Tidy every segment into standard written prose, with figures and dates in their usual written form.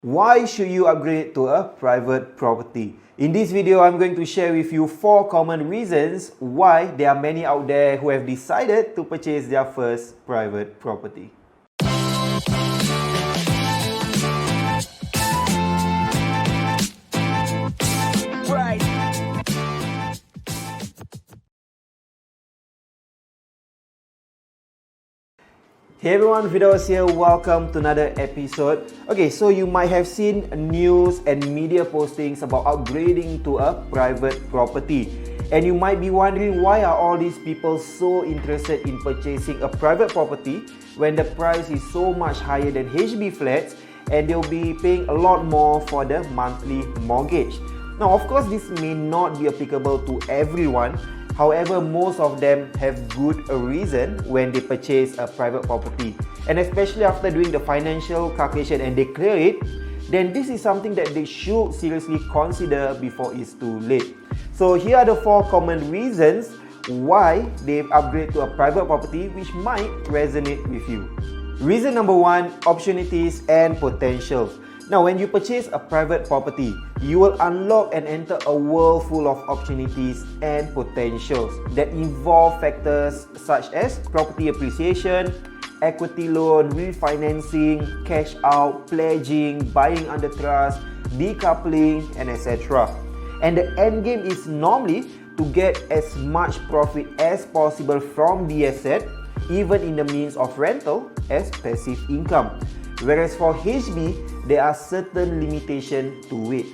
Why should you upgrade to a private property? In this video, I'm going to share with you 4 common reasons why there are many out there who have decided to purchase their first private property. Hey everyone, Firdaus here. Welcome to another episode. Okay, so you might have seen news and media postings about upgrading to a private property. And you might be wondering, why are all these people so interested in purchasing a private property when the price is so much higher than HDB flats and they'll be paying a lot more for the monthly mortgage? Now, of course, this may not be applicable to everyone. However, most of them have good reason when they purchase a private property. And especially after doing the financial calculation and they clear it, then this is something that they should seriously consider before it's too late. So here are the 4 common reasons why they upgrade to a private property which might resonate with you. Reason number 1, opportunities and potentials. Now, when you purchase a private property, you will unlock and enter a world full of opportunities and potentials that involve factors such as property appreciation, equity loan, refinancing, cash out, pledging, buying under trust, decoupling, and etc. And the end game is normally to get as much profit as possible from the asset, even in the means of rental as passive income. Whereas for HDB, there are certain limitations to it.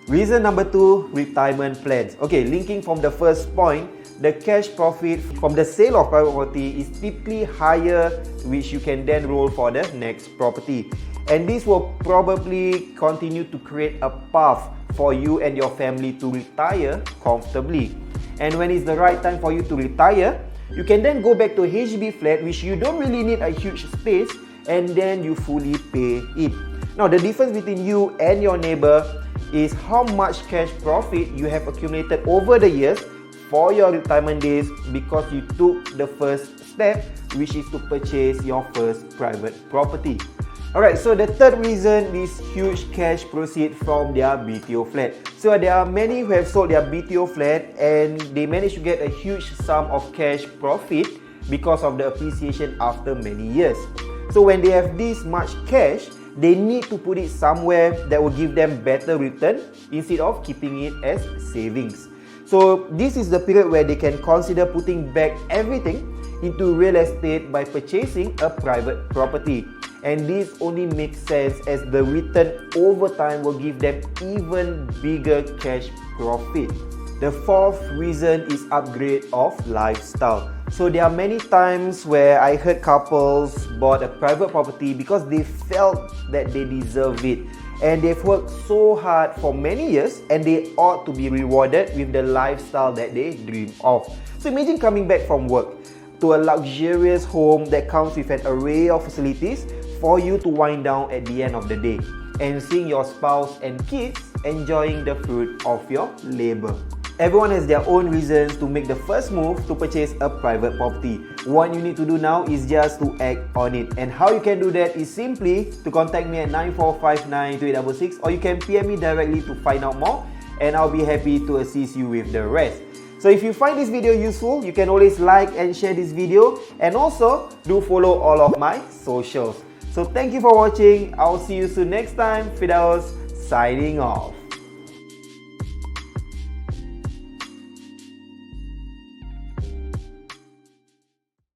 Reason number 2, retirement plans. Okay, linking from the first point, the cash profit from the sale of private property is typically higher, which you can then roll for the next property. And this will probably continue to create a path for you and your family to retire comfortably. And when it's the right time for you to retire, you can then go back to a HDB flat, which you don't really need a huge space, and then you fully pay it. Now, the difference between you and your neighbor is how much cash profit you have accumulated over the years for your retirement days because you took the first step, which is to purchase your first private property. Alright, so the third reason is huge cash proceeds from their BTO flat. So there are many who have sold their BTO flat and they managed to get a huge sum of cash profit because of the appreciation after many years. So when they have this much cash, they need to put it somewhere that will give them better return instead of keeping it as savings. So this is the period where they can consider putting back everything into real estate by purchasing a private property. And this only makes sense as the return over time will give them even bigger cash profit. The fourth reason is upgrade of lifestyle. So there are many times where I heard couples bought a private property because they felt that they deserve it. And they've worked so hard for many years and they ought to be rewarded with the lifestyle that they dream of. So imagine coming back from work to a luxurious home that comes with an array of facilities for you to wind down at the end of the day and seeing your spouse and kids enjoying the fruit of your labor. Everyone has their own reasons to make the first move to purchase a private property. What you need to do now is just to act on it. And how you can do that is simply to contact me at 94592866 or you can PM me directly to find out more and I'll be happy to assist you with the rest. So if you find this video useful, you can always like and share this video and also do follow all of my socials. So thank you for watching. I'll see you soon next time. Firdaus signing off.